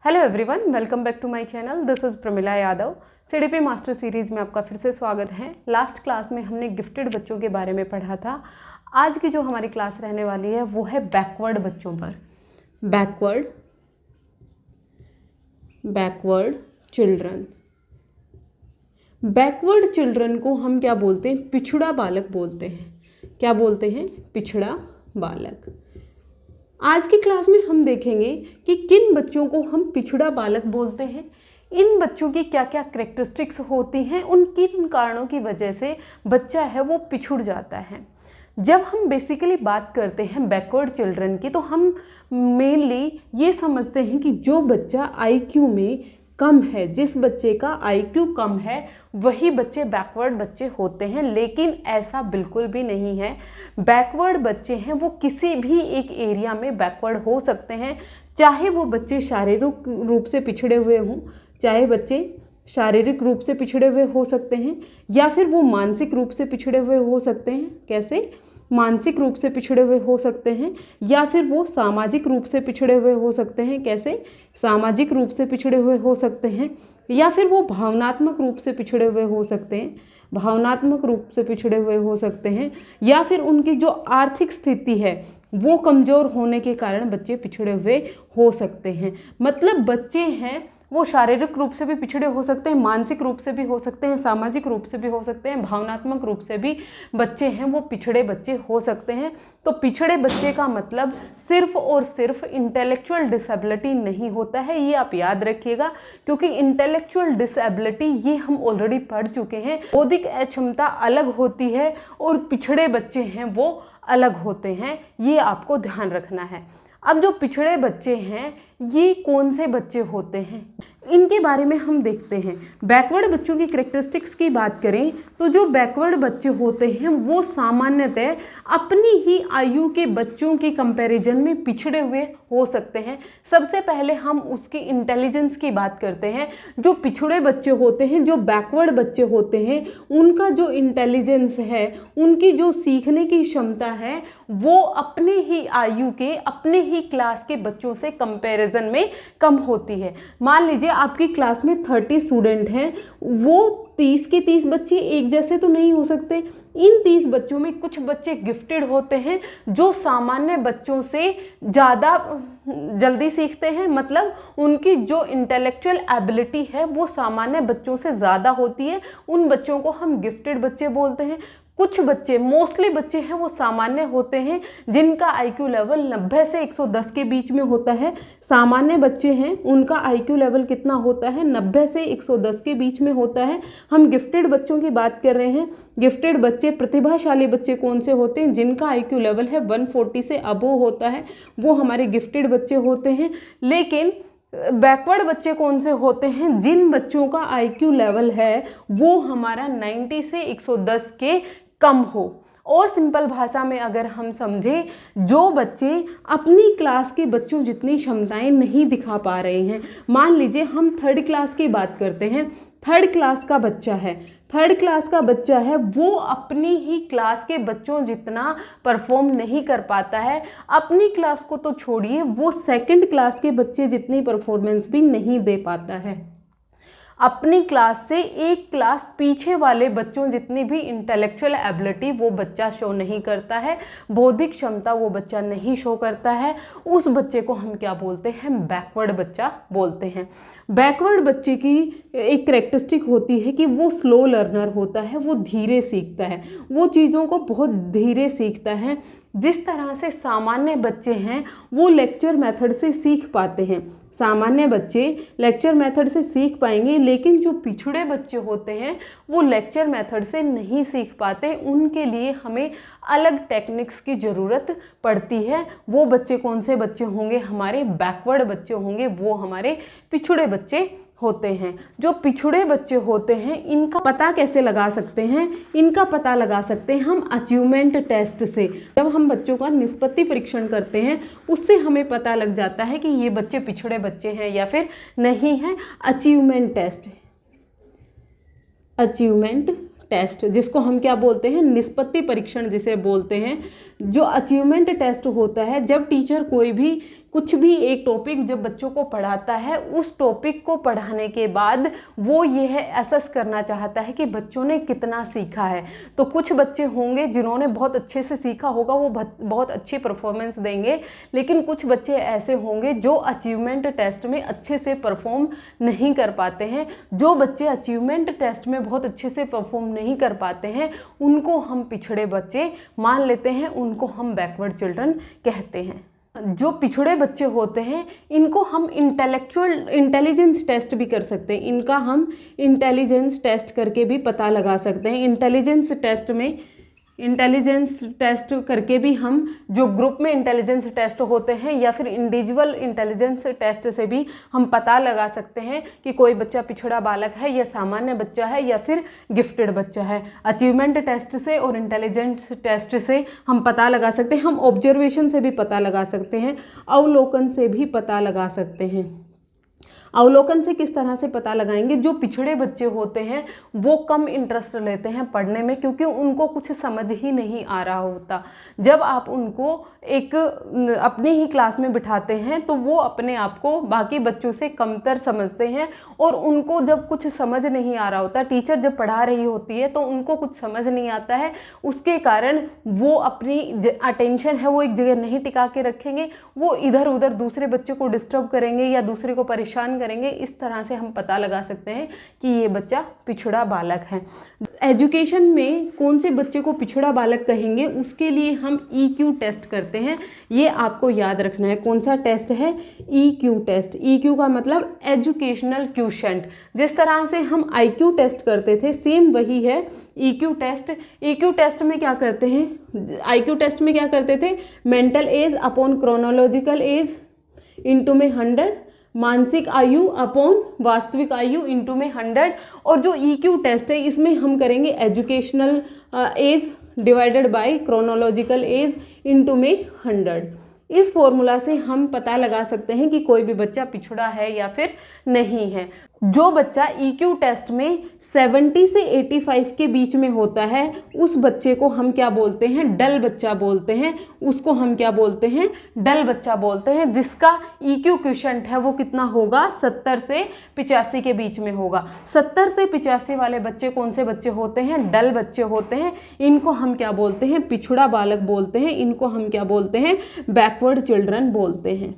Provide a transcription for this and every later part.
Hello everyone, welcome back to my channel. This is Pramila Yadav. CDP master series में आपका फिर से स्वागत है। लास्ट क्लास में हमने गिफ्टेड बच्चों के बारे में पढ़ा था। आज की जो हमारी क्लास रहने वाली है वो है बैकवर्ड बच्चों पर। Backward children. बैकवर्ड चिल्ड्रन को हम क्या बोलते हैं? पिछड़ा बालक बोलते हैं। क्या बोलते हैं? पिछड़ा बालक। आज की क्लास में हम देखेंगे कि किन बच्चों को हम पिछड़ा बालक बोलते हैं, इन बच्चों की क्या क्या कैरेक्टरिस्टिक्स होती हैं, उन किन कारणों की वजह से बच्चा है वो पिछड़ जाता है। जब हम बेसिकली बात करते हैं बैकवर्ड चिल्ड्रन की तो हम मेनली ये समझते हैं कि जो बच्चा आईक्यू में कम है, जिस बच्चे का आईक्यू कम है वही बच्चे बैकवर्ड बच्चे होते हैं। लेकिन ऐसा बिल्कुल भी नहीं है। बैकवर्ड बच्चे हैं वो किसी भी एक एरिया में बैकवर्ड हो सकते हैं, चाहे वो बच्चे शारीरिक रूप से पिछड़े हुए हों, चाहे बच्चे शारीरिक रूप से पिछड़े हुए हो सकते हैं या फिर वो मानसिक रूप से पिछड़े हुए हो सकते हैं। कैसे? मानसिक रूप से पिछड़े हुए हो सकते हैं या फिर वो सामाजिक रूप से पिछड़े हुए हो सकते हैं। कैसे? सामाजिक रूप से पिछड़े हुए हो सकते हैं या फिर वो भावनात्मक रूप से पिछड़े हुए हो सकते हैं, भावनात्मक रूप से पिछड़े हुए हो सकते हैं या फिर उनकी जो आर्थिक स्थिति है वो कमज़ोर होने के कारण बच्चे पिछड़े हुए हो सकते हैं। मतलब बच्चे हैं वो शारीरिक रूप से भी पिछड़े हो सकते हैं, मानसिक रूप से भी हो सकते हैं, सामाजिक रूप से भी हो सकते हैं, भावनात्मक रूप से भी बच्चे हैं वो पिछड़े बच्चे हो सकते हैं। तो पिछड़े बच्चे का मतलब सिर्फ और सिर्फ इंटेलेक्चुअल डिसेबिलिटी नहीं होता है, ये आप याद रखिएगा, क्योंकि इंटेलेक्चुअल डिसेबिलिटी ये हम ऑलरेडी पढ़ चुके हैं। बौद्धिक अक्षमता अलग होती है और पिछड़े बच्चे हैं वो अलग होते हैं, ये आपको ध्यान रखना है। अब जो पिछड़े बच्चे हैं ये कौन से बच्चे होते हैं, इनके बारे में हम देखते हैं। बैकवर्ड बच्चों की कैरेक्टरिस्टिक्स की बात करें तो जो बैकवर्ड बच्चे होते हैं वो सामान्यतः अपनी ही आयु के बच्चों के कंपैरिजन में पिछड़े हुए हो सकते हैं। सबसे पहले हम उसकी इंटेलिजेंस की बात करते हैं। जो पिछड़े बच्चे होते हैं, जो बैकवर्ड बच्चे होते हैं, उनका जो इंटेलिजेंस है, उनकी जो सीखने की क्षमता है वो अपने ही आयु के, अपने ही क्लास के बच्चों से कंपैरिजन में कम होती है। मान लीजिए आपकी क्लास में 30 स्टूडेंट हैं, वो 30 के 30 बच्चे एक जैसे तो नहीं हो सकते। इन 30 बच्चों में कुछ बच्चे गिफ्टेड होते हैं जो सामान्य बच्चों से ज़्यादा जल्दी सीखते हैं, मतलब उनकी जो इंटेलेक्चुअल एबिलिटी है वो सामान्य बच्चों से ज़्यादा होती है। उन बच्चों को हम गिफ्टेड बच्चे बोलते हैं। कुछ बच्चे, मोस्टली बच्चे हैं वो सामान्य होते हैं जिनका आईक्यू लेवल 90 से 110 के बीच में होता है। सामान्य बच्चे हैं उनका आईक्यू लेवल कितना होता है? 90 से 110 के बीच में होता है। हम गिफ्टेड बच्चों की बात कर रहे हैं। गिफ्टेड बच्चे, प्रतिभाशाली बच्चे कौन से होते हैं? जिनका आईक्यू लेवल है 140 से अबोव होता है, वो हमारे गिफ्टेड बच्चे होते हैं। लेकिन बैकवर्ड बच्चे कौन से होते हैं? जिन बच्चों का आईक्यू लेवल है वो हमारा 90 से 110 के कम हो। और सिंपल भाषा में अगर हम समझें, जो बच्चे अपनी क्लास के बच्चों जितनी क्षमताएं नहीं दिखा पा रहे हैं। मान लीजिए हम 3rd क्लास की बात करते हैं। 3rd क्लास का बच्चा है, 3rd क्लास का बच्चा है, वो अपनी ही क्लास के बच्चों जितना परफॉर्म नहीं कर पाता है। अपनी क्लास को तो छोड़िए, वो 2nd क्लास के बच्चे जितनी परफॉर्मेंस भी नहीं दे पाता है। अपनी क्लास से एक क्लास पीछे वाले बच्चों जितनी भी इंटेलेक्चुअल एबिलिटी वो बच्चा शो नहीं करता है, बौद्धिक क्षमता वो बच्चा नहीं शो करता है। उस बच्चे को हम क्या बोलते हैं? बैकवर्ड बच्चा बोलते हैं। बैकवर्ड बच्चे की एक कैरेक्टरिस्टिक होती है कि वो स्लो लर्नर होता है, वो धीरे सीखता है, वो चीज़ों को बहुत धीरे सीखता है। जिस तरह से सामान्य बच्चे हैं वो लेक्चर मेथड से सीख पाते हैं, सामान्य बच्चे लेक्चर मेथड से सीख पाएंगे, लेकिन जो पिछड़े बच्चे होते हैं वो लेक्चर मेथड से नहीं सीख पाते। उनके लिए हमें अलग टेक्निक्स की ज़रूरत पड़ती है। वो बच्चे कौन से बच्चे होंगे? हमारे बैकवर्ड बच्चे होंगे, वो हमारे पिछड़े बच्चे होते हैं। जो पिछड़े बच्चे होते हैं इनका पता कैसे लगा सकते हैं? इनका पता लगा सकते हैं हम अचीवमेंट टेस्ट से। जब हम बच्चों का निष्पत्ति परीक्षण करते हैं उससे हमें पता लग जाता है कि ये बच्चे पिछड़े बच्चे हैं या फिर नहीं हैं। अचीवमेंट टेस्ट जिसको हम क्या बोलते हैं? निष्पत्ति परीक्षण जिसे बोलते हैं। जो अचीवमेंट टेस्ट होता है, जब टीचर कोई भी कुछ भी एक टॉपिक जब बच्चों को पढ़ाता है, उस टॉपिक को पढ़ाने के बाद वो ये असेस करना चाहता है कि बच्चों ने कितना सीखा है। तो कुछ बच्चे होंगे जिन्होंने बहुत अच्छे से सीखा होगा, वो बहुत अच्छी परफॉर्मेंस देंगे, लेकिन कुछ बच्चे ऐसे होंगे जो अचीवमेंट टेस्ट में अच्छे से परफॉर्म नहीं कर पाते हैं। जो बच्चे अचीवमेंट टेस्ट में बहुत अच्छे से परफॉर्म नहीं कर पाते हैं, उनको हम पिछड़े बच्चे मान लेते हैं, उनको हम बैकवर्ड चिल्ड्रन कहते हैं। जो पिछड़े बच्चे होते हैं, इनको हम इंटेलिजेंस टेस्ट भी कर सकते हैं। इनका हम इंटेलिजेंस टेस्ट करके भी पता लगा सकते हैं। इंटेलिजेंस टेस्ट करके भी हम, जो ग्रुप में इंटेलिजेंस टेस्ट होते हैं या फिर इंडिविजुअल इंटेलिजेंस टेस्ट से भी हम पता लगा सकते हैं कि कोई बच्चा पिछड़ा बालक है या सामान्य बच्चा है या फिर गिफ्टेड बच्चा है। अचीवमेंट टेस्ट से और इंटेलिजेंस टेस्ट से हम पता लगा सकते हैं। हम ऑब्जर्वेशन से भी पता लगा सकते हैं, अवलोकन से भी पता लगा सकते हैं। अवलोकन से किस तरह से पता लगाएंगे? जो पिछड़े बच्चे होते हैं वो कम इंटरेस्ट लेते हैं पढ़ने में, क्योंकि उनको कुछ समझ ही नहीं आ रहा होता। जब आप उनको एक अपने ही क्लास में बिठाते हैं तो वो अपने आप को बाकी बच्चों से कमतर समझते हैं, और उनको जब कुछ समझ नहीं आ रहा होता, टीचर जब पढ़ा रही होती है तो उनको कुछ समझ नहीं आता है, उसके कारण वो अपनी अटेंशन है वो एक जगह नहीं टिका के रखेंगे, वो इधर उधर दूसरे बच्चे को डिस्टर्ब करेंगे या दूसरे को परेशान करेंगे। इस तरह से हम पता लगा सकते हैं कि ये बच्चा पिछड़ा बालक है। एजुकेशन में कौन से बच्चे को पिछड़ा बालक कहेंगे, उसके लिए हम EQ टेस्ट करते हैं। ये आपको याद रखना है। कौन सा टेस्ट है? EQ test. EQ का मतलब एजुकेशनल क्वोशिएंट। जिस तरह से हम IQ टेस्ट करते थे, सेम वही है EQ टेस्ट। EQ टेस्ट में क्या करते हैं? IQ टेस्ट में क्या करते थे? Mental as upon chronological age into में 100, मानसिक आयु अपॉन वास्तविक आयु इंटू में 100। और जो EQ टेस्ट है इसमें हम करेंगे educational age divided by chronological age into में 100। इस फॉर्मूला से हम पता लगा सकते हैं कि कोई भी बच्चा पिछड़ा है या फिर नहीं है। जो बच्चा EQ टेस्ट में 70 से 85 के बीच में होता है, उस बच्चे को हम क्या बोलते हैं? डल बच्चा बोलते हैं। उसको हम क्या बोलते हैं? डल बच्चा बोलते हैं। जिसका EQ क्वोशिएंट है वो कितना होगा? 70 से 85 के बीच में होगा। 70 से 85 वाले बच्चे कौन से बच्चे होते हैं? डल बच्चे होते हैं। इनको हम क्या बोलते हैं? पिछड़ा बालक बोलते हैं। इनको हम क्या बोलते हैं? बैकवर्ड चिल्ड्रन बोलते हैं।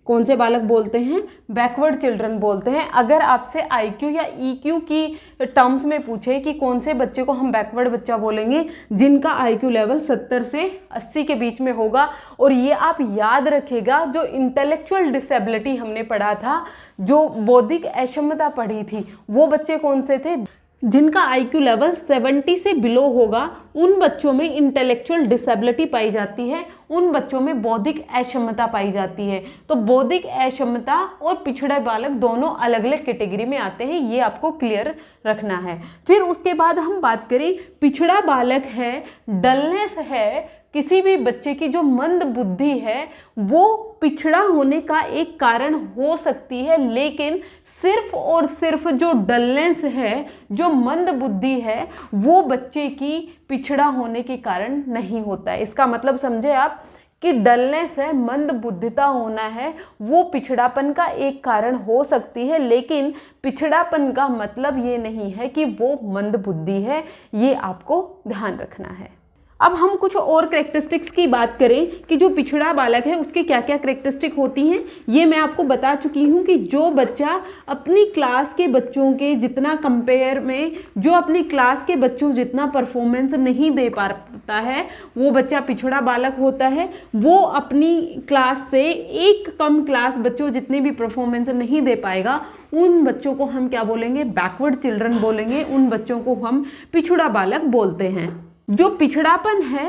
कौन से बालक बोलते हैं? बैकवर्ड चिल्ड्रन बोलते हैं। अगर आपसे IQ या EQ की टर्म्स में पूछे कि कौन से बच्चे को हम बैकवर्ड बच्चा बोलेंगे, जिनका IQ लेवल 70 से 80 के बीच में होगा। और ये आप याद रखेगा, जो इंटेलेक्चुअल डिसेबिलिटी हमने पढ़ा था, जो बौद्धिक अक्षमता पढ़ी थी, वो बच्चे कौन से थे? जिनका IQ लेवल 70 से बिलो होगा, उन बच्चों में इंटेलेक्चुअल डिसेबिलिटी पाई जाती है, उन बच्चों में बौद्धिक अक्षमता पाई जाती है। तो बौद्धिक अक्षमता और पिछड़ा बालक दोनों अलग अलग कैटेगरी में आते हैं, ये आपको क्लियर रखना है। फिर उसके बाद हम बात करें, पिछड़ा बालक है, डलनेस है, किसी भी बच्चे की जो मंद बुद्धि है वो पिछड़ा होने का एक कारण हो सकती है, लेकिन सिर्फ और सिर्फ जो डलनेस है, जो मंद बुद्धि है, वो बच्चे की पिछड़ा होने के कारण नहीं होता है। इसका मतलब समझे आप कि डलनेस है, मंद बुद्धिता होना है, वो पिछड़ापन का एक कारण हो सकती है, लेकिन पिछड़ापन का मतलब ये नहीं है कि वो मंद बुद्धि है। ये आपको ध्यान रखना है। अब हम कुछ और करेक्टरिस्टिक्स की बात करें कि जो पिछड़ा बालक है उसके क्या क्या करेक्टरिस्टिक होती हैं। ये मैं आपको बता चुकी हूँ कि जो बच्चा अपनी क्लास के बच्चों के जितना कंपेयर में, जो अपनी क्लास के बच्चों जितना परफॉर्मेंस नहीं दे पाता है, वो बच्चा पिछड़ा बालक होता है। वो अपनी क्लास से एक कम क्लास बच्चों जितने भी परफॉर्मेंस नहीं दे पाएगा, उन बच्चों को हम क्या बोलेंगे? बैकवर्ड चिल्ड्रन बोलेंगे। उन बच्चों को हम पिछड़ा बालक बोलते हैं। जो पिछड़ापन है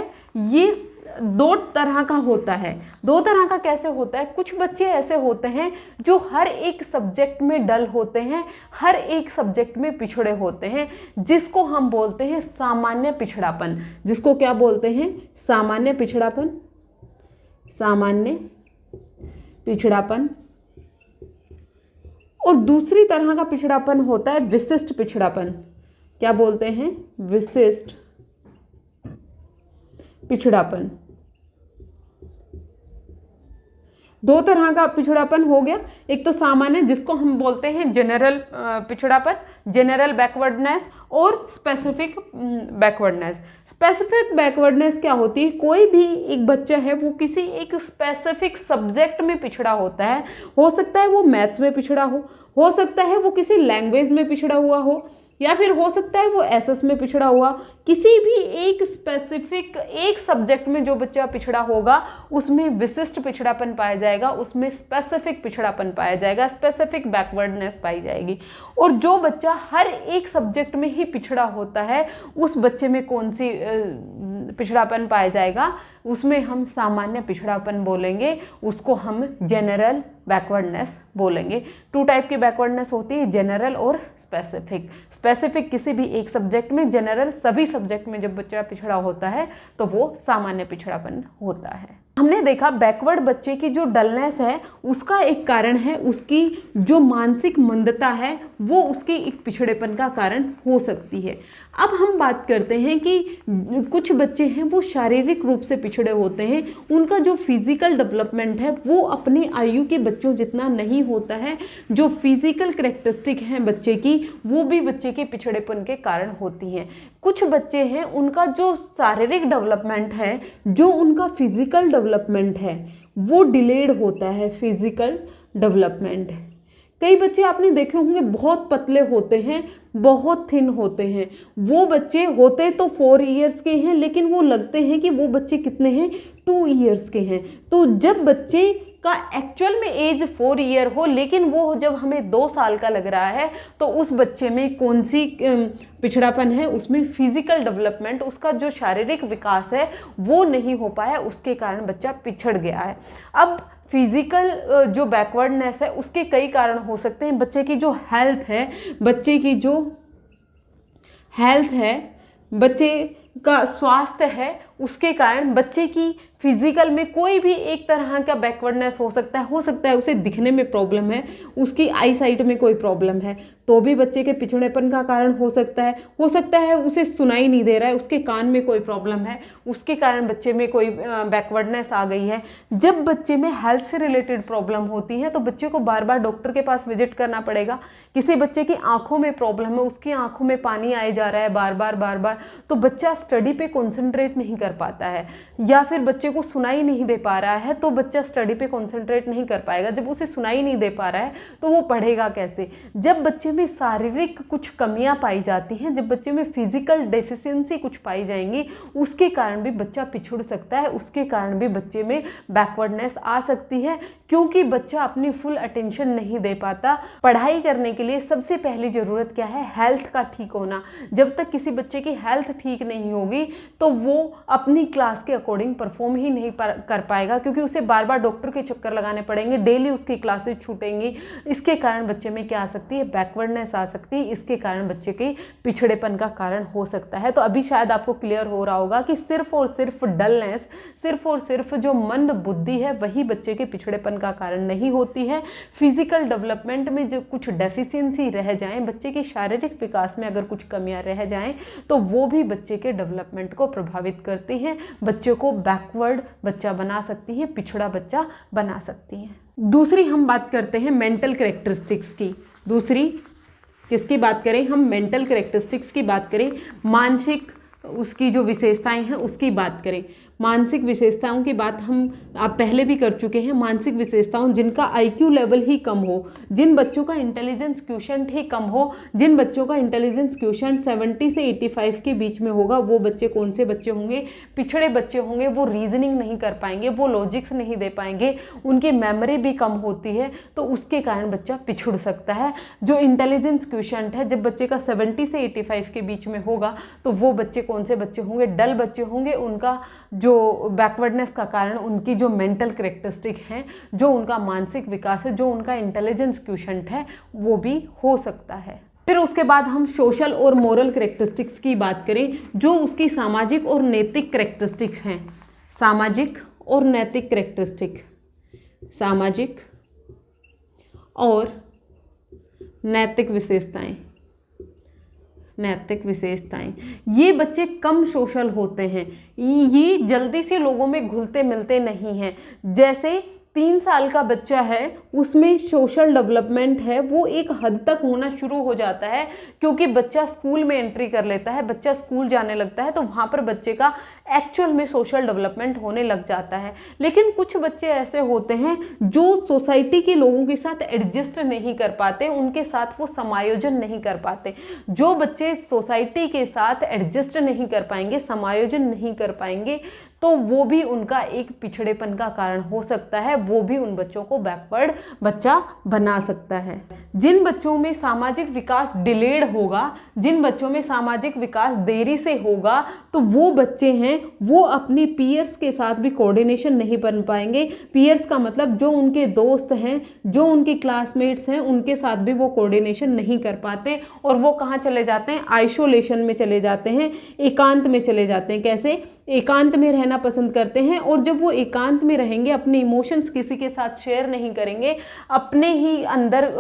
ये 2 तरह का होता है। 2 तरह का कैसे होता है? कुछ बच्चे ऐसे होते हैं जो हर एक सब्जेक्ट में डल होते हैं, हर एक सब्जेक्ट में पिछड़े होते हैं, जिसको हम बोलते हैं सामान्य पिछड़ापन। जिसको क्या बोलते हैं? सामान्य पिछड़ापन। सामान्य पिछड़ापन। और दूसरी तरह का पिछड़ापन होता है विशिष्ट पिछड़ापन। क्या बोलते हैं? विशिष्ट पिछड़ापन। दो तरह का पिछड़ापन हो गया, एक तो सामान्य जिसको हम बोलते हैं जनरल पिछड़ापन, जनरल बैकवर्डनेस, और स्पेसिफिक बैकवर्डनेस। स्पेसिफिक बैकवर्डनेस क्या होती है, कोई भी एक बच्चा है वो किसी एक स्पेसिफिक सब्जेक्ट में पिछड़ा होता है, हो सकता है वो मैथ्स में पिछड़ा हो सकता है वो किसी लैंग्वेज में पिछड़ा हुआ हो, या फिर हो सकता है वो एसएस में पिछड़ा हुआ, किसी भी एक स्पेसिफिक एक सब्जेक्ट में जो बच्चा पिछड़ा होगा उसमें विशिष्ट पिछड़ापन पाया जाएगा, उसमें स्पेसिफिक पिछड़ापन पाया जाएगा, स्पेसिफिक बैकवर्डनेस पाई जाएगी। और जो बच्चा हर एक सब्जेक्ट में ही पिछड़ा होता है उस बच्चे में कौन सी पिछड़ापन पाया जाएगा, उसमें हम सामान्य पिछड़ापन बोलेंगे, उसको हम जनरल बैकवर्डनेस बोलेंगे। 2 टाइप की बैकवर्डनेस होती है, जनरल और स्पेसिफिक। स्पेसिफिक किसी भी एक सब्जेक्ट में, जनरल सभी सब्जेक्ट में जब बच्चा पिछड़ा होता है तो वो सामान्य पिछड़ापन होता है। हमने देखा बैकवर्ड बच्चे की जो डलनेस है उसका एक कारण है उसकी जो मानसिक मंदता है, वो उसके एक पिछड़ेपन का कारण हो सकती है। अब हम बात करते हैं कि कुछ बच्चे हैं वो शारीरिक रूप से पिछड़े होते हैं, उनका जो फिजिकल डेवलपमेंट है वो अपनी आयु के बच्चों जितना नहीं होता है। जो फिजिकल कैरेक्टरिस्टिक हैं बच्चे की वो भी बच्चे के पिछड़ेपन के कारण होती हैं। कुछ बच्चे हैं उनका जो शारीरिक डेवलपमेंट है, जो उनका फिजिकल डेवलपमेंट है वो डिलेड होता है, फिजिकल डेवलपमेंट। कई बच्चे आपने देखे होंगे बहुत पतले होते हैं, बहुत थिन होते हैं, वो बच्चे होते तो 4 इयर्स के हैं लेकिन वो लगते हैं कि वो बच्चे कितने हैं, 2 इयर्स के हैं। तो जब बच्चे का एक्चुअल में एज 4 ईयर हो लेकिन वो जब हमें 2 साल का लग रहा है तो उस बच्चे में कौन सी पिछड़ापन है, उसमें फिजिकल डेवलपमेंट, उसका जो शारीरिक विकास है वो नहीं हो पाया, उसके कारण बच्चा पिछड़ गया है। अब फिजिकल जो बैकवर्डनेस है उसके कई कारण हो सकते हैं। बच्चे की जो हेल्थ है, बच्चे की जो हेल्थ है, बच्चे का स्वास्थ्य है, उसके कारण बच्चे की फिजिकल में कोई भी एक तरह का बैकवर्डनेस हो सकता है उसे दिखने में प्रॉब्लम है, उसकी आई साइट में कोई प्रॉब्लम है तो भी बच्चे के पिछड़ेपन का कारण हो सकता है उसे सुनाई नहीं दे रहा है, उसके कान में कोई प्रॉब्लम है, उसके कारण बच्चे में कोई बैकवर्डनेस आ गई है। जब बच्चे में हेल्थ से रिलेटेड प्रॉब्लम होती है तो बच्चे को बार बार डॉक्टर के पास विजिट करना पड़ेगा। किसी बच्चे की आंखों में प्रॉब्लम है, उसकी आंखों में पानी आए जा रहा है बार बार, तो बच्चा स्टडी पे कॉन्सेंट्रेट नहीं कर पाता है, या फिर बच्चे को सुनाई नहीं दे पा रहा है तो बच्चा स्टडी पे कॉन्सेंट्रेट नहीं कर पाएगा। जब उसे सुनाई नहीं दे पा रहा है तो वो पढ़ेगा कैसे। जब बच्चे में शारीरिक कुछ कमियां पाई जाती हैं, जब बच्चे में फिजिकल डेफिशिएंसी कुछ पाई जाएंगी, उसके कारण भी बच्चा पिछड़ सकता है, उसके कारण भी बच्चे में बैकवर्डनेस आ सकती है, क्योंकि बच्चा अपनी फुल अटेंशन नहीं दे पाता। पढ़ाई करने के लिए सबसे पहली ज़रूरत क्या है, हेल्थ का ठीक होना। जब तक किसी बच्चे की हेल्थ ठीक नहीं होगी तो वो अपनी क्लास के अकॉर्डिंग परफॉर्म ही नहीं कर पाएगा, क्योंकि उसे बार बार डॉक्टर के चक्कर लगाने पड़ेंगे, डेली उसकी क्लासेस छूटेंगी। इसके कारण बच्चे में क्या आ सकती है, बैकवर्डनेस आ सकती है। इसके कारण बच्चे के पिछड़ेपन का कारण हो सकता है। तो अभी शायद आपको क्लियर हो रहा होगा कि सिर्फ और सिर्फ डलनेस, सिर्फ और सिर्फ जो मंद बुद्धि है वही बच्चे के पिछड़ेपन का कारण नहीं होती है। फिजिकल डेवलपमेंट में जो कुछ डेफिशिएंसी रह जाएं, बच्चे के शारीरिक विकास में अगर कुछ कमियां रह जाएं तो वो भी बच्चे के डेवलपमेंट को प्रभावित करती हैं, बच्चे को बैकवर्ड बच्चा बना सकती है, पिछड़ा बच्चा बना सकती है। दूसरी हम बात करते हैं मेंटल कैरेक्टरिस्टिक्स की। दूसरी किसकी बात करें हम, मेंटल कैरेक्टरिस्टिक्स की बात करें, मानसिक उसकी जो विशेषताएं हैं उसकी बात करें। मानसिक विशेषताओं की बात हम आप पहले भी कर चुके हैं। मानसिक विशेषताओं जिनका आईक्यू लेवल ही कम हो, जिन बच्चों का इंटेलिजेंस क्वोशिएंट ही कम हो, जिन बच्चों का इंटेलिजेंस क्वोशिएंट 70 से 85 के बीच में होगा, वो बच्चे कौन से बच्चे होंगे, पिछड़े बच्चे होंगे। वो रीजनिंग नहीं कर पाएंगे, वो लॉजिक्स नहीं दे पाएंगे, उनकी मेमोरी भी कम होती है, तो उसके कारण बच्चा पिछड़ सकता है। जो इंटेलिजेंस क्वोशिएंट है जब बच्चे का 70 से 85 के बीच में होगा तो वो बच्चे कौन से बच्चे होंगे, डल बच्चे होंगे। उनका जो बैकवर्डनेस का कारण उनकी जो मेंटल कैरेक्टरिस्टिक हैं, जो उनका मानसिक विकास है, जो उनका इंटेलिजेंस क्वोशिएंट है, वो भी हो सकता है। फिर उसके बाद हम सोशल और मोरल कैरेक्टरिस्टिक्स की बात करें, जो उसकी सामाजिक और नैतिक कैरेक्टरिस्टिक्स हैं। सामाजिक और नैतिक कैरेक्टरिस्टिक, सामाजिक और नैतिक विशेषताएं, नैतिक विशेषताएं। ये बच्चे कम सोशल होते हैं, ये जल्दी से लोगों में घुलते मिलते नहीं हैं। जैसे 3 साल का बच्चा है उसमें सोशल डेवलपमेंट है वो एक हद तक होना शुरू हो जाता है, क्योंकि बच्चा स्कूल में एंट्री कर लेता है, बच्चा स्कूल जाने लगता है, तो वहाँ पर बच्चे का एक्चुअल में सोशल डेवलपमेंट होने लग जाता है। लेकिन कुछ बच्चे ऐसे होते हैं जो सोसाइटी के लोगों के साथ एडजस्ट नहीं कर पाते, उनके साथ वो समायोजन नहीं कर पाते। जो बच्चे सोसाइटी के साथ एडजस्ट नहीं कर पाएंगे, समायोजन नहीं कर पाएंगे, तो वो भी उनका एक पिछड़ेपन का कारण हो सकता है, वो भी उन बच्चों को बैकवर्ड बच्चा बना सकता है। जिन बच्चों में सामाजिक विकास डिलेड होगा, जिन बच्चों में सामाजिक विकास देरी से होगा, तो वो बच्चे हैं वो अपनी पीयर्स के साथ भी कोऑर्डिनेशन नहीं बन पाएंगे। पीयर्स का मतलब जो उनके दोस्त हैं, जो उनके क्लासमेट्स हैं, उनके साथ भी वो कोऑर्डिनेशन नहीं कर पाते और वो कहाँ चले जाते हैं, आइसोलेशन में चले जाते हैं, एकांत में चले जाते हैं। कैसे? एकांत में रहना पसंद करते हैं, और जब वो एकांत में रहेंगे, अपने इमोशंस किसी के साथ शेयर नहीं करेंगे, अपने ही अंदर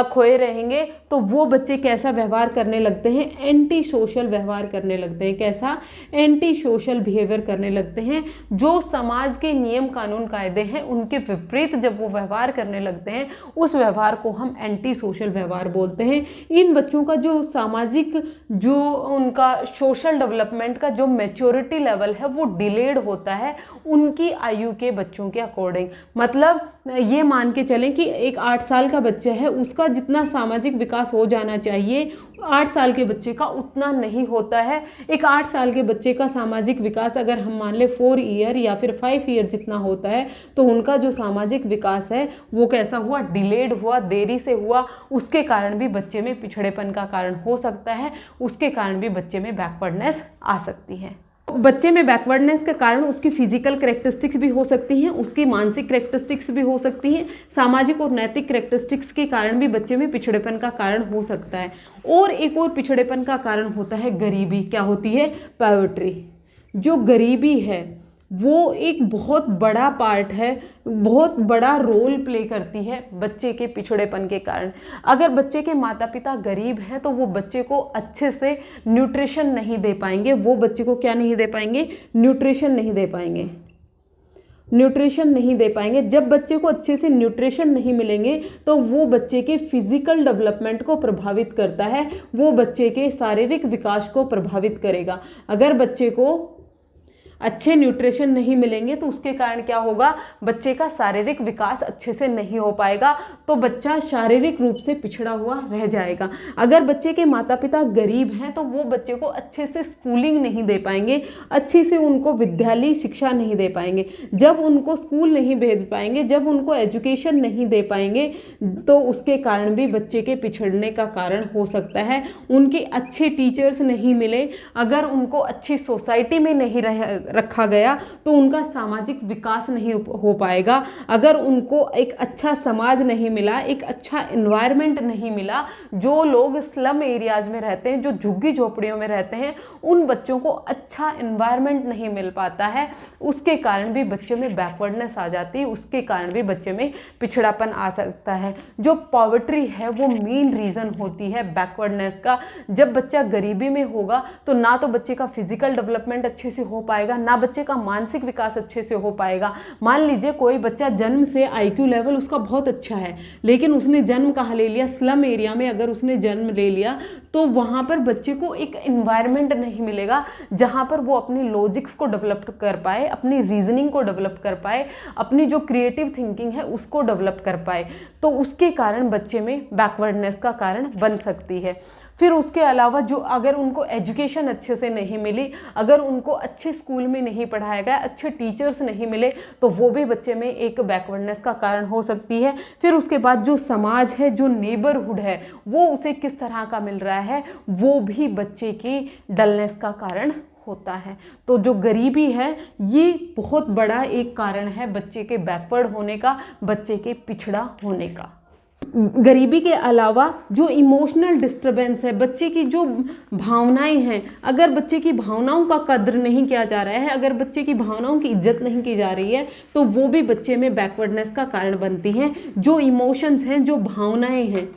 खोए रहेंगे, तो वो बच्चे कैसा व्यवहार करने लगते हैं, एंटी सोशल व्यवहार करने लगते हैं। कैसा? एंटी सोशल बिहेवियर करने लगते हैं। जो समाज के नियम कानून कायदे हैं उनके विपरीत जब वो व्यवहार करने लगते हैं, उस व्यवहार को हम एंटी सोशल व्यवहार बोलते हैं। इन बच्चों का जो सामाजिक, जो उनका सोशल डेवलपमेंट का जो मैच्योरिटी लेवल है वो डिलेड होता है उनकी आयु के बच्चों के अकॉर्डिंग। मतलब ये मान के चलें कि एक 8 साल का बच्चा है, उसका जितना सामाजिक विकास हो जाना चाहिए 8 साल के बच्चे का उतना नहीं होता है। एक 8 साल के बच्चे का सामाजिक विकास अगर हम मान ले 4 ईयर या फिर 5 ईयर जितना होता है, तो उनका जो सामाजिक विकास है वो कैसा हुआ, डिलेड हुआ, देरी से हुआ। उसके कारण भी बच्चे में पिछड़ेपन का कारण हो सकता है, उसके कारण भी बच्चे में बैकवर्डनेस आ सकती है। बच्चे में बैकवर्डनेस के कारण उसकी फिजिकल कैरेक्टरिस्टिक्स भी हो सकती हैं, उसकी मानसिक कैरेक्टरिस्टिक्स भी हो सकती हैं, सामाजिक और नैतिक कैरेक्टरिस्टिक्स के कारण भी बच्चे में पिछड़ेपन का कारण हो सकता है। और एक और पिछड़ेपन का कारण होता है गरीबी। क्या होती है? पॉवर्टी। जो गरीबी है वो एक बहुत बड़ा पार्ट है, बहुत बड़ा रोल प्ले करती है बच्चे के पिछड़ेपन के कारण। अगर बच्चे के माता पिता गरीब हैं तो वो बच्चे को अच्छे से न्यूट्रिशन नहीं दे पाएंगे। वो बच्चे को क्या नहीं दे पाएंगे? न्यूट्रिशन नहीं दे पाएंगे। न्यूट्रिशन नहीं दे पाएंगे। जब बच्चे को अच्छे से न्यूट्रिशन नहीं मिलेंगे तो वो बच्चे के फिजिकल डेवलपमेंट को प्रभावित करता है, वो बच्चे के शारीरिक विकास को प्रभावित करेगा। अगर बच्चे को अच्छे न्यूट्रिशन नहीं मिलेंगे तो उसके कारण क्या होगा, बच्चे का शारीरिक विकास अच्छे से नहीं हो पाएगा, तो बच्चा शारीरिक रूप से पिछड़ा हुआ रह जाएगा। अगर बच्चे के माता पिता गरीब हैं तो वो बच्चे को अच्छे से स्कूलिंग नहीं दे पाएंगे, अच्छे से उनको विद्यालय शिक्षा नहीं दे पाएंगे। जब उनको स्कूल नहीं भेज पाएंगे, जब उनको एजुकेशन नहीं दे पाएंगे, तो उसके कारण भी बच्चे के पिछड़ने का कारण हो सकता है। उनके अच्छे टीचर्स नहीं मिले, अगर उनको अच्छी सोसाइटी में नहीं रखा गया तो उनका सामाजिक विकास नहीं हो पाएगा। अगर उनको एक अच्छा समाज नहीं मिला, एक अच्छा एनवायरनमेंट नहीं मिला, जो लोग स्लम एरियाज में रहते हैं, जो झुग्गी झोपड़ियों में रहते हैं, उन बच्चों को अच्छा एनवायरनमेंट नहीं मिल पाता है, उसके कारण भी बच्चे में बैकवर्डनेस आ जाती है, उसके कारण भी बच्चे में पिछड़ापन आ सकता है। जो पॉवर्टी है वो मेन रीज़न होती है बैकवर्डनेस का। जब बच्चा गरीबी में होगा तो ना तो बच्चे का फिजिकल डेवलपमेंट अच्छे से हो पाएगा, ना बच्चे का मानसिक विकास अच्छे से हो पाएगा। मान लीजिए कोई बच्चा जन्म से आईक्यू लेवल उसका बहुत अच्छा है, लेकिन उसने जन्म कहाँ ले लिया, स्लम एरिया में अगर उसने जन्म ले लिया तो वहाँ पर बच्चे को एक एनवायरनमेंट नहीं मिलेगा जहाँ पर वो अपनी लॉजिक्स को डेवलप कर पाए, अपनी रीजनिंग को डेवलप कर पाए, अपनी जो क्रिएटिव थिंकिंग है उसको डेवलप कर पाए, तो उसके कारण बच्चे में बैकवर्डनेस का कारण बन सकती है। फिर उसके अलावा जो अगर उनको एजुकेशन अच्छे से नहीं मिली, अगर उनको अच्छे स्कूल में नहीं पढ़ाया गया, अच्छे टीचर्स नहीं मिले, तो वो भी बच्चे में एक बैकवर्डनेस का कारण हो सकती है। फिर उसके बाद जो समाज है, जो नेबरहुड है, वो उसे किस तरह का मिल रहा है, वो भी बच्चे की डलनेस का कारण होता है। तो जो गरीबी है ये बहुत बड़ा एक कारण है बच्चे के बैकवर्ड होने का, बच्चे के पिछड़ा होने का। गरीबी के अलावा जो इमोशनल डिस्टर्बेंस है, बच्चे की जो भावनाएं हैं, अगर बच्चे की भावनाओं का कद्र नहीं किया जा रहा है, अगर बच्चे की भावनाओं की इज्जत नहीं की जा रही है, तो वो भी बच्चे में बैकवर्डनेस का कारण बनती हैं। जो इमोशंस हैं, जो भावनाएं हैं,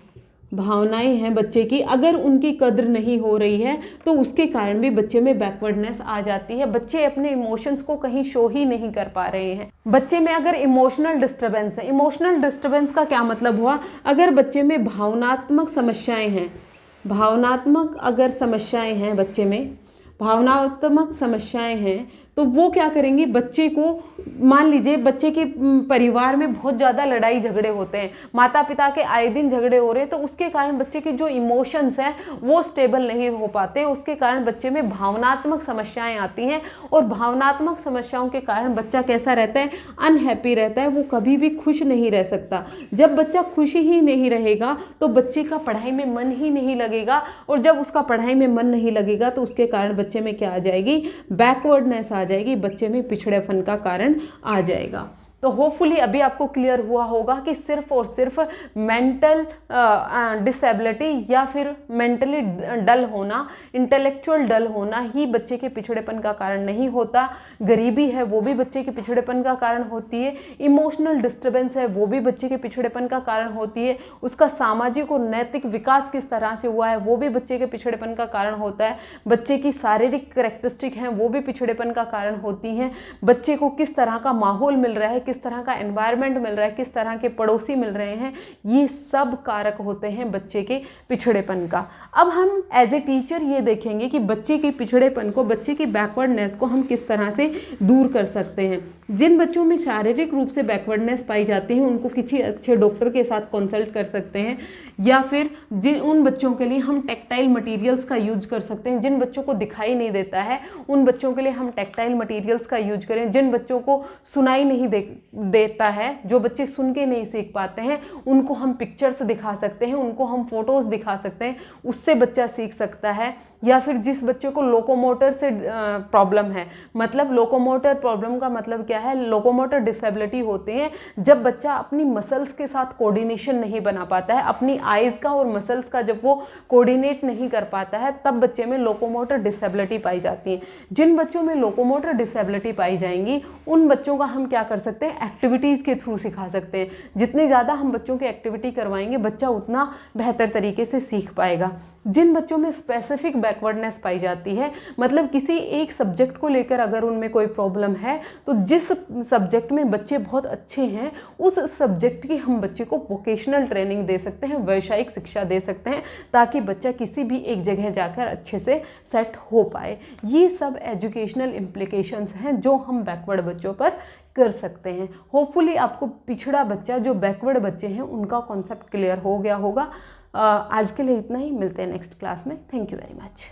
भावनाएं हैं बच्चे की, अगर उनकी कद्र नहीं हो रही है तो उसके कारण भी बच्चे में बैकवर्डनेस आ जाती है। बच्चे अपने इमोशंस को कहीं शो ही नहीं कर पा रहे हैं। बच्चे में अगर इमोशनल डिस्टर्बेंस है, इमोशनल डिस्टर्बेंस का क्या मतलब हुआ, अगर बच्चे में भावनात्मक समस्याएं हैं, भावनात्मक अगर समस्याएं हैं बच्चे में, भावनात्मक समस्याएं हैं तो वो क्या करेंगे, बच्चे को, मान लीजिए बच्चे के परिवार में बहुत ज़्यादा लड़ाई झगड़े होते हैं, माता पिता के आए दिन झगड़े हो रहे हैं, तो उसके कारण बच्चे के जो इमोशंस हैं वो स्टेबल नहीं हो पाते, उसके कारण बच्चे में भावनात्मक समस्याएं आती हैं। और भावनात्मक समस्याओं के कारण बच्चा कैसा रहता है, अनहैप्पी रहता है, वो कभी भी खुश नहीं रह सकता। जब बच्चा खुश ही नहीं रहेगा तो बच्चे का पढ़ाई में मन ही नहीं लगेगा, और जब उसका पढ़ाई में मन नहीं लगेगा तो उसके कारण बच्चे में क्या आ जाएगी, बैकवर्डनेस आ जाएगी, बच्चे में पिछड़ेपन का कारण आ जाएगा। तो होपफुली अभी आपको क्लियर हुआ होगा कि सिर्फ और सिर्फ मेंटल डिसेबिलिटी या फिर मेंटली डल होना, इंटेलेक्चुअल डल होना ही बच्चे के पिछड़ेपन का कारण नहीं होता। गरीबी है वो भी बच्चे के पिछड़ेपन का कारण होती है, इमोशनल डिस्टर्बेंस है वो भी बच्चे के पिछड़ेपन का कारण होती है, उसका सामाजिक और नैतिक विकास किस तरह से हुआ है वो भी बच्चे के पिछड़ेपन का कारण होता है, बच्चे की शारीरिक कैरेक्टरिस्टिक हैं वो भी पिछड़ेपन का कारण होती हैं, बच्चे को किस तरह का माहौल मिल रहा है, किस तरह का एनवायरनमेंट मिल रहा है, किस तरह के पड़ोसी मिल रहे हैं, ये सब कारक होते हैं बच्चे के पिछड़ेपन का। अब हम एज ए टीचर ये देखेंगे कि बच्चे के पिछड़ेपन को, बच्चे की बैकवर्डनेस को हम किस तरह से दूर कर सकते हैं। जिन बच्चों में शारीरिक रूप से बैकवर्डनेस पाई जाती है उनको किसी अच्छे डॉक्टर के साथ कंसल्ट कर सकते हैं, या फिर उन बच्चों के लिए हम टेक्टाइल मटेरियल्स का यूज कर सकते हैं। जिन बच्चों को दिखाई नहीं देता है उन बच्चों के लिए हम टेक्टाइल मटेरियल्स का यूज करें। जिन बच्चों को सुनाई नहीं देता है, जो बच्चे सुन के नहीं सीख पाते हैं, उनको हम पिक्चर्स दिखा सकते हैं, उनको हम फोटोज दिखा सकते हैं, उससे बच्चा सीख सकता है। या फिर जिस बच्चे को लोकोमोटर से प्रॉब्लम है, मतलब लोकोमोटर प्रॉब्लम का मतलब क्या है, लोकोमोटर डिसेबिलिटी होते हैं जब बच्चा अपनी मसल्स के साथ कोऑर्डिनेशन नहीं बना पाता है, अपनी आइज का और मसल्स का जब वो कोऑर्डिनेट नहीं कर पाता है तब बच्चे में लोकोमोटर डिसेबिलिटी पाई जाती है। जिन बच्चों में लोकोमोटर डिसेबिलिटी पाई जाएंगी उन बच्चों का हम क्या कर सकते हैं, एक्टिविटीज़ के थ्रू सिखा सकते हैं। जितनी ज़्यादा हम बच्चों की एक्टिविटी करवाएंगे बच्चा उतना बेहतर तरीके से सीख पाएगा। जिन बच्चों में स्पेसिफिक बैकवर्डनेस पाई जाती है, मतलब किसी एक सब्जेक्ट को लेकर अगर उनमें कोई प्रॉब्लम है तो जिस सब्जेक्ट में बच्चे बहुत अच्छे हैं उस सब्जेक्ट की हम बच्चे को वोकेशनल ट्रेनिंग दे सकते हैं, व्यावसायिक शिक्षा दे सकते हैं, ताकि बच्चा किसी भी एक जगह जाकर अच्छे से सेट हो पाए। ये सब एजुकेशनल इम्प्लीकेशंस हैं जो हम बैकवर्ड बच्चों पर कर सकते हैं। होपफुली आपको पिछड़ा बच्चा, जो बैकवर्ड बच्चे हैं, उनका कॉन्सेप्ट क्लियर हो गया होगा। आज के लिए इतना ही, मिलते हैं नेक्स्ट क्लास में। Thank you very much.